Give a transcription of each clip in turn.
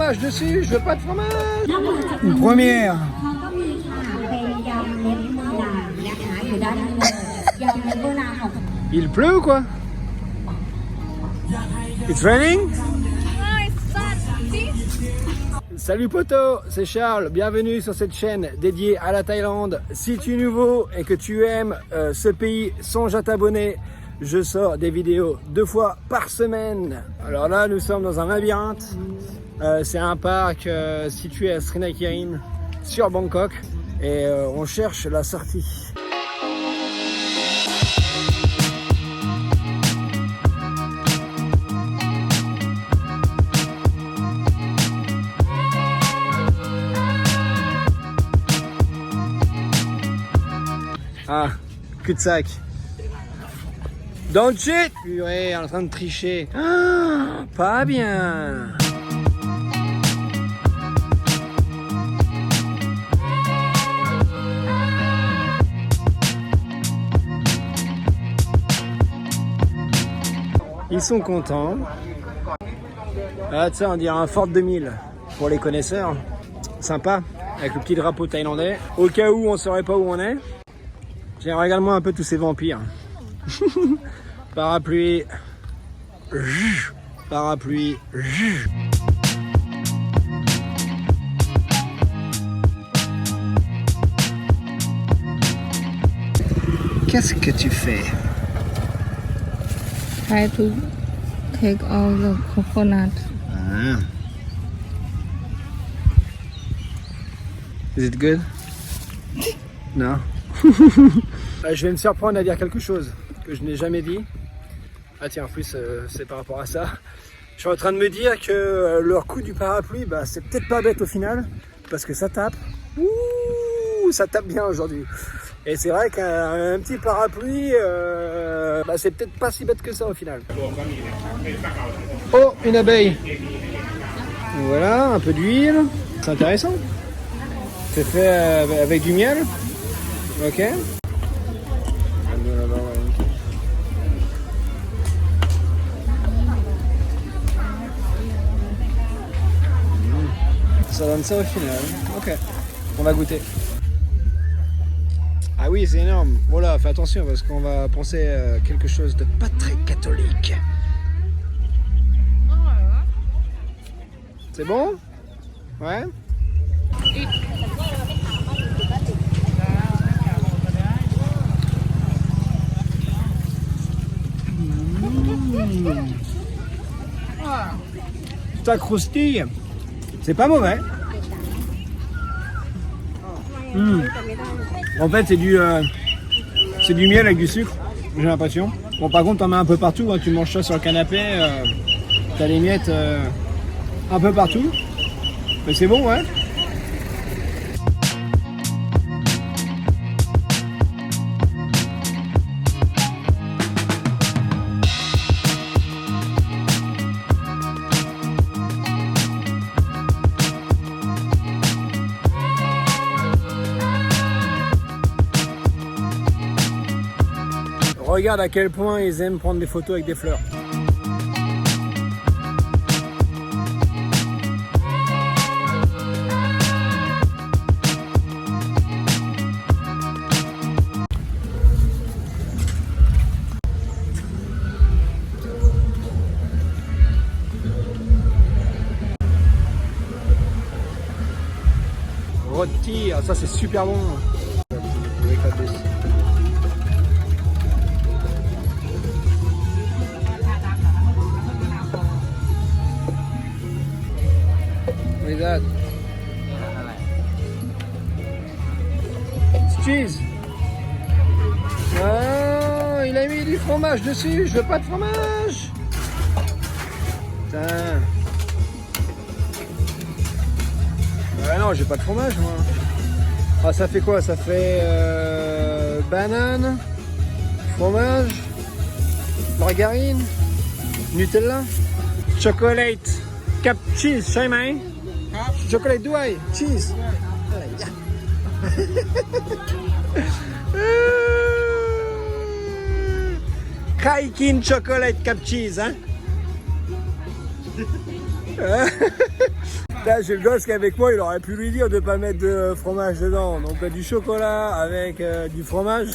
fromage dessus, je veux pas de fromage. Une première. Il pleut ou quoi? It's raining? Salut poto, c'est Charles, bienvenue sur cette chaîne dédiée à la Thaïlande. Si tu es nouveau et que tu aimes ce pays, songe à t'abonner. Je sors des vidéos 2 fois par semaine. Alors là, nous sommes dans un labyrinthe. C'est un parc situé à Srinakirin, sur Bangkok. Et on cherche la sortie. Ah, cul-de-sac. Don't shit! Purée, en train de tricher. Ah, pas bien. Ils sont contents. Ah, tu sais, on dirait un Ford 2000 pour les connaisseurs. Sympa, avec le petit drapeau thaïlandais. Au cas où on saurait pas où on est. J'aimerais également un peu tous ces vampires. Parapluie. Parapluie. Qu'est-ce que tu fais? Try to take all the coconut. Ah. Is it good? Non. Je vais me surprendre à dire quelque chose que je n'ai jamais dit. Ah tiens, en plus c'est par rapport à ça. Je suis en train de me dire que leur coup du parapluie, bah, c'est peut-être pas bête au final, parce que ça tape. Ouh, ça tape bien aujourd'hui. Et c'est vrai qu'un petit parapluie, bah, c'est peut-être pas si bête que ça au final. Oh, une abeille. Voilà, un peu d'huile. C'est intéressant. C'est fait avec du miel. Ok. Ça donne ça au final. Ok. On va goûter. Ah oui, c'est énorme. Voilà, fais attention parce qu'on va penser à quelque chose de pas très catholique. C'est bon? Ouais. Ça croustille. C'est pas mauvais. En fait, c'est du miel avec du sucre, j'ai l'impression. Bon, par contre, t'en mets un peu partout. Hein, tu manges ça sur le canapé. T'as les miettes un peu partout. Mais c'est bon, ouais. Regarde à quel point ils aiment prendre des photos avec des fleurs. Rôti, ça c'est super bon. That. It's cheese. Oh, il a mis du fromage dessus. Je veux pas de fromage. Putain. Ouais, non, j'ai pas de fromage moi. Ah, ça fait quoi? Ça fait banane, fromage, margarine, Nutella, chocolate, cap cheese, ใช่ไหม ช็อกโกแลตด้วย cheese อะไรอย่างใครกินช็อกโกแลตกับชีสฮะ Là, j'ai le gosse qui est avec moi, il aurait pu lui dire de pas mettre de fromage dedans. Donc du chocolat avec du fromage.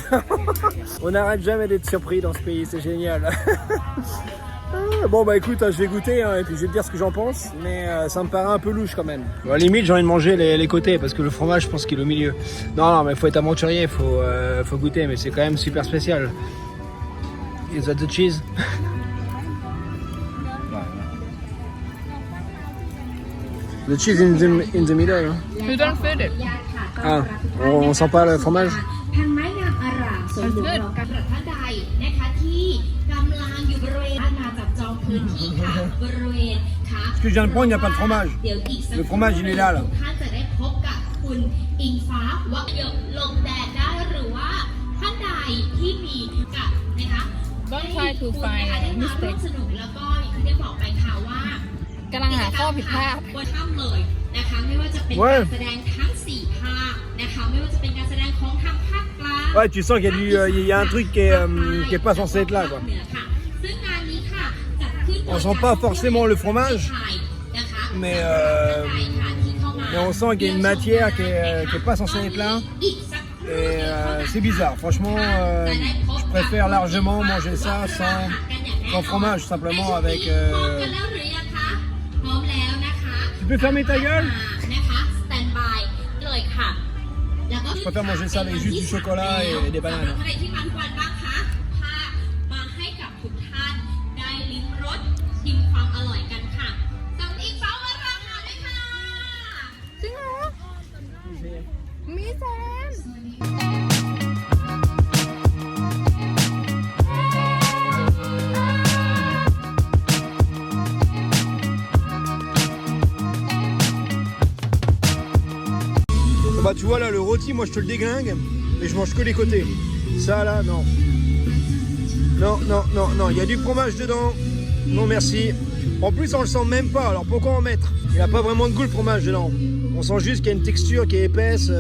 On n'arrête jamais d'être surpris dans ce pays, c'est génial. Bon bah écoute, je vais goûter hein, et puis je vais te dire ce que j'en pense, mais ça me paraît un peu louche quand même. Bon, à la limite j'ai envie de manger les côtés parce que le fromage je pense qu'il est au milieu. Non mais faut être aventurier, faut goûter, mais c'est quand même super spécial. Is that the cheese? The cheese in the middle. Hein? You don't feel it. Ah, on sent pas le fromage? ทางไม้งามอารามส่วนหลวงรองท่านใดนะคะที่กำลังอยู่บริเวณมาจับจองพื้นที่ค่ะบริเวณค่ะ Ce que je viens de prendre, il n'y a pas de fromage. เดี๋ยวอีกสัก Le fromage il est là. ท่านจะได้พบกับคุณอิงฟ้าวักเยอะลงแดดได้หรือว่าท่านใดที่มีกับนะคะ Don't try to find ได้มาร่วม mistake สนุกแล้วก็อย่างที่ได้บอกไปค่ะว่าก ำลังหาข้อผิดพลาด บนถ้ำเลยนะคะไม่ว่าจะเป็นการแสดงทั้ง4ภาคนะคะไม่ว่าจะเป็นการแสดงของทางภาคกลาง Ouais, tu sens qu'il y a un truc qui est pas censé être là quoi. On sent pas forcément le fromage, mais on sent qu'il y a une matière qui est pas censée être là. Et c'est bizarre, franchement, je préfère largement manger ça sans fromage, simplement avec... Tu peux fermer ta gueule? Je préfère manger ça avec juste du chocolat et des bananes. จริงเหรอ มีแซม Bah tu vois là le rôti, moi je te le déglingue et je mange que les côtés. Ça là, non. Non, il y a du fromage dedans. Non merci. En plus on le sent même pas, alors pourquoi en mettre? Il n'a pas vraiment de goût le fromage dedans. On sent juste qu'il y a une texture qui est épaisse,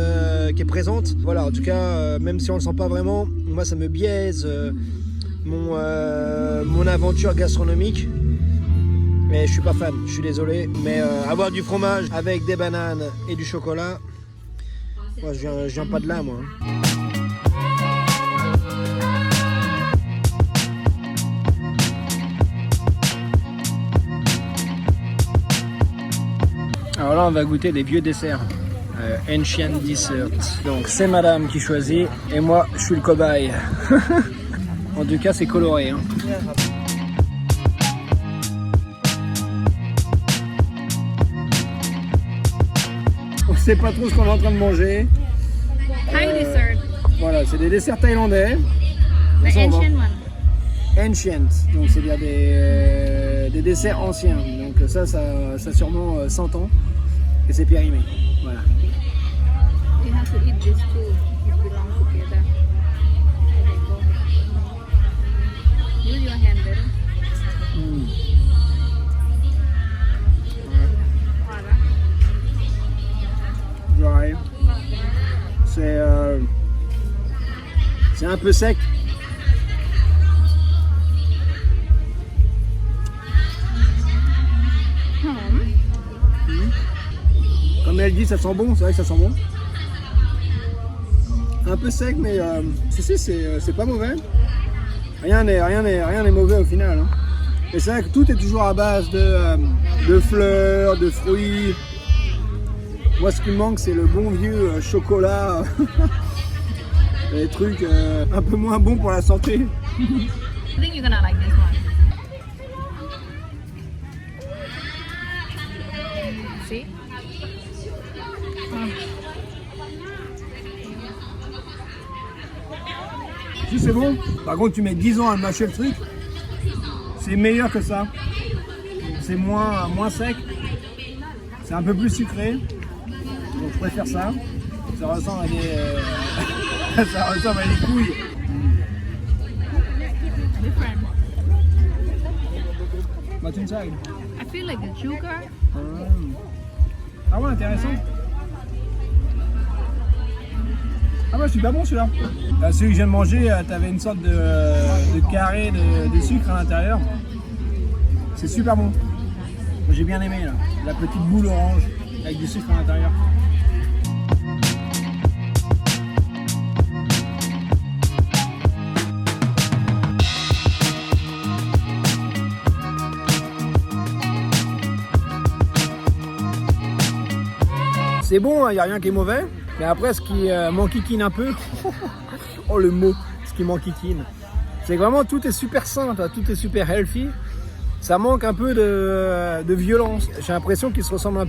qui est présente. Voilà, en tout cas, même si on le sent pas vraiment, moi ça me biaise mon aventure gastronomique. Mais je suis pas fan, je suis désolé. Mais avoir du fromage avec des bananes et du chocolat, moi je viens pas de là moi. Alors là on va goûter des vieux desserts, Ancient Dessert. Donc c'est madame qui choisit et moi je suis le cobaye. En tout cas c'est coloré. Hein. On sait pas trop ce qu'on est en train de manger. Thai dessert. Voilà, c'est des desserts thaïlandais. The Ça, on va- ancient one. Ancient, donc c'est-à-dire des desserts anciens. Donc ça a sûrement 100 ans et c'est périmé. Voilà. You have to eat this too. It belong together. Okay, go. Use your hand better. Voilà. Dry. C'est un peu sec. Comme elle dit, ça sent bon, c'est vrai que ça sent bon. Un peu sec, mais c'est pas mauvais. Rien n'est mauvais au final. Hein. Et c'est vrai que tout est toujours à base de fleurs, de fruits. Moi, ce qui me manque, c'est le bon vieux chocolat. Les trucs un peu moins bons pour la santé. I think you're gonna like this one. See? Si c'est bon, par contre tu mets 10 ans à mâcher le truc, c'est meilleur que ça. C'est moins sec, c'est un peu plus sucré, donc je préfère ça. Ça ressemble à des, ça ressemble à des couilles. Different. What's inside? I feel like the sugar. Ah ouais, intéressant. Ah ouais, super bon celui-là. Celui que je viens de manger, t'avais une sorte de carré de sucre à l'intérieur. C'est super bon. J'ai bien aimé là, la petite boule orange. avec du sucre à l'intérieur. C'est bon, il n'y a rien qui est mauvais. Mais après, ce qui m'enquiquine un peu, oh le mot, ce qui m'enquiquine, c'est que vraiment tout est super sain, tout est super healthy. Ça manque un peu de violence. J'ai l'impression qu'ils se ressemblent un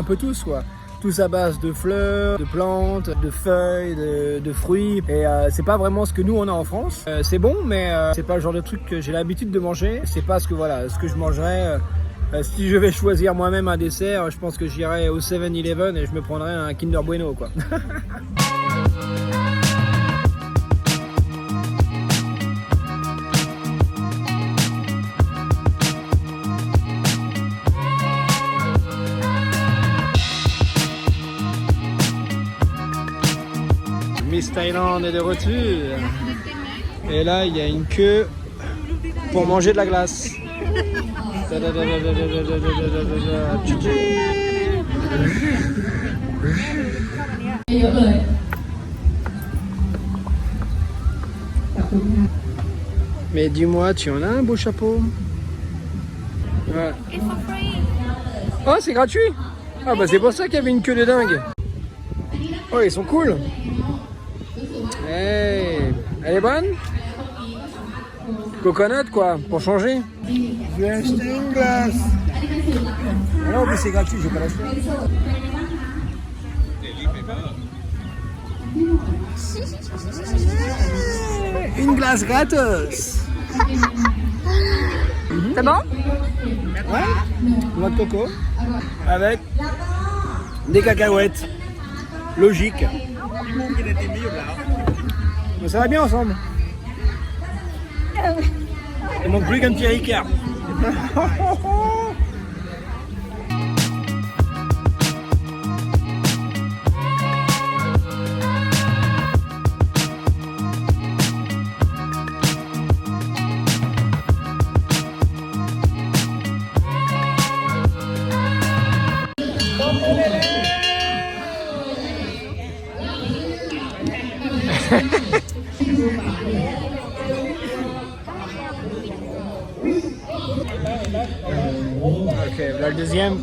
peu tous, quoi. Tous à base de fleurs, de plantes, de feuilles, de fruits. Et c'est pas vraiment ce que nous on a en France. C'est bon, mais c'est pas le genre de truc que j'ai l'habitude de manger. C'est pas ce que je mangerais. Si je vais choisir moi-même un dessert, je pense que j'irai au 7-Eleven et je me prendrai un Kinder Bueno, quoi. Miss Thaïlande est de retour. Et là, il y a une queue pour manger de la glace. Mais dis-moi, tu en as un beau chapeau? Ouais. Oh, c'est gratuit? Ah bah c'est pour ça qu'il y avait une queue de dingue. Oh, ils sont cool. Hey, elle est bonne? Coconut quoi, pour changer. Je vais acheter une glace. Non mais c'est gratuit, je vais pas l'acheter. Une glace gratos. C'est bon? Ouais, noix de coco. Avec des cacahuètes. Logique. Mais ça va bien ensemble. Il manque plus qu'un petit Ricard. Ok, voilà le deuxième.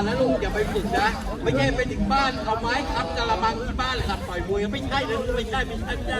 แล้วลูกอย่าไปฝึกนะไม่ใช่ไปถึงบ้านเอาไม้ทับกะละมังที่บ้านเลยครับต่อยมวยไม่ใช่เลยไม่ใช่ไม่ได้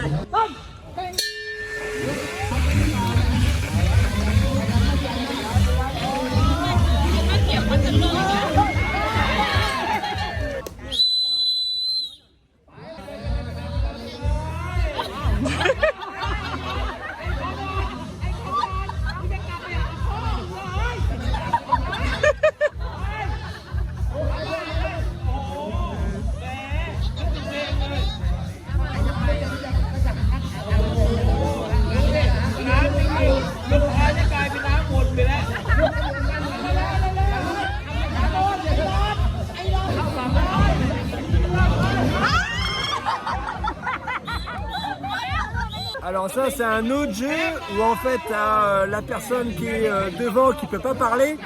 Alors ça c'est un autre jeu où en fait t'as la personne qui est devant qui peut pas parler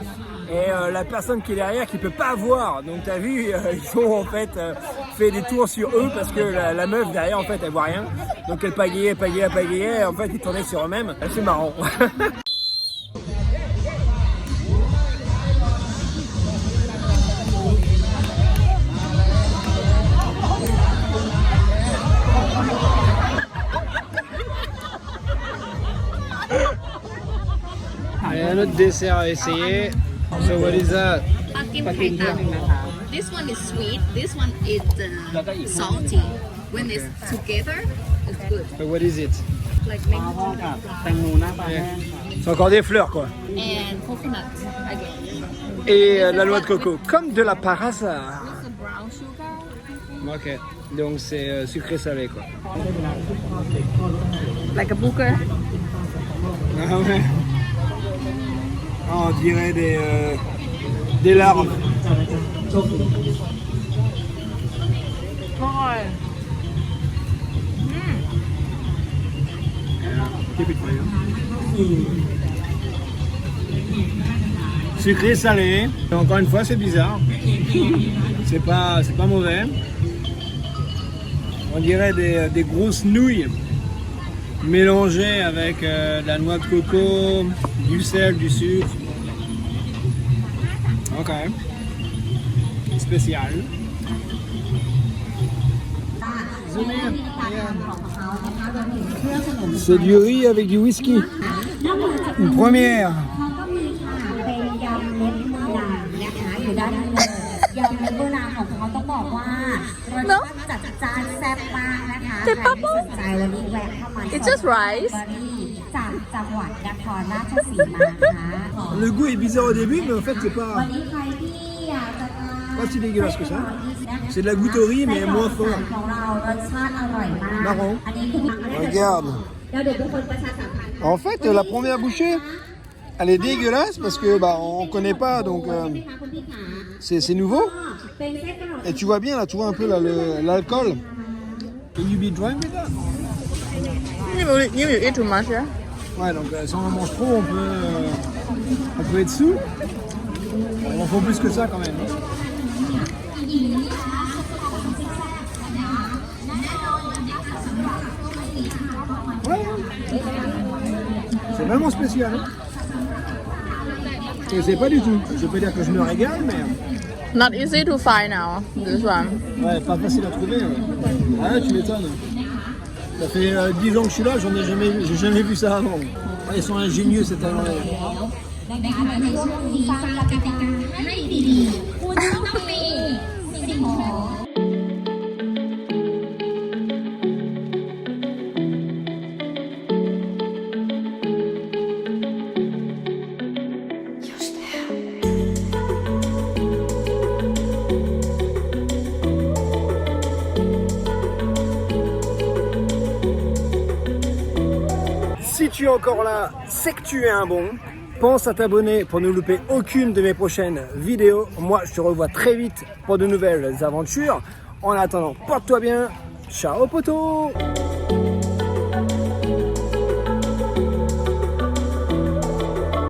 et la personne qui est derrière qui peut pas voir. Donc t'as vu, ils sont en fait fait des tours sur eux parce que la meuf derrière en fait elle voit rien. Donc elle pagayait, et en fait ils tournaient sur eux-mêmes. C'est marrant. Il y a un autre dessert à essayer. So what is that? Pakim Kai Tang. This one is sweet. This one is salty. When it's together, it's good. But what is it? Like mango C'est encore des fleurs quoi. and coconut again. Et la noix de coco, comme de la par hasard. It's a brown sugar. Ok, donc c'est sucré salé quoi. Like a booker. Ah ouais. Oh, on dirait des larves. Sucré salé. Encore une fois, c'est bizarre. C'est pas mauvais. On dirait des grosses nouilles mélangées avec de la noix de coco, du sel, du sucre. Ok. Spécial. C'est du riz avec du whisky. Une première. อยู่ด้านนี้เลยยำเล็บโบราณของเขาต้องบอกว่ารสชาติจัดจ้านแซ่บมากนะคะใครที่สนใจวันนี้แวะเข้ามา It's just rice. จากจังหวัดนครราชสีมาค่ะ Le goût est bizarre au début, mais en fait c'est วัน pas นี้ใครที่อยากจะทาน pas si dégueulasse que ça. C'est de la goutte au riz, mais moins fort. ของเรารสชาติอร่อยมาก Marron. อันนี้คือ Regarde. เดี๋ยวเป็นคนประชาสัมพันธ์ En fait, la première bouchée, elle est dégueulasse parce que bah on connaît pas, donc คุณพี่ขา c'est nouveau. เป็นเส้นขนม Et tu vois bien là, tu vois un peu là l'alcool. Can you be drunk with that? You eat too much, yeah? Ouais, donc si on en mange trop, on peut être sous. Il en faut plus que ça quand même. Ouais. C'est vraiment spécial. Hein. Je sais pas du tout. Je peux dire que je me régale, mais Not easy to find now, this one. ouais, pas facile à trouver. Ouais. Ah ouais, tu m'étonnes. Ça fait 10 ans que je suis là, j'ai jamais vu ça avant. Ouais, ils sont ingénieux cette année. นะคะในช่วงนี้ฟังกติกาให้ดีๆคุณต้องมีสิ่งของ Si tu es encore là, c'est que tu es un bon. Pense à t'abonner pour ne louper aucune de mes prochaines vidéos. Moi, je te revois très vite pour de nouvelles aventures. En attendant, porte-toi bien. Ciao, poteau!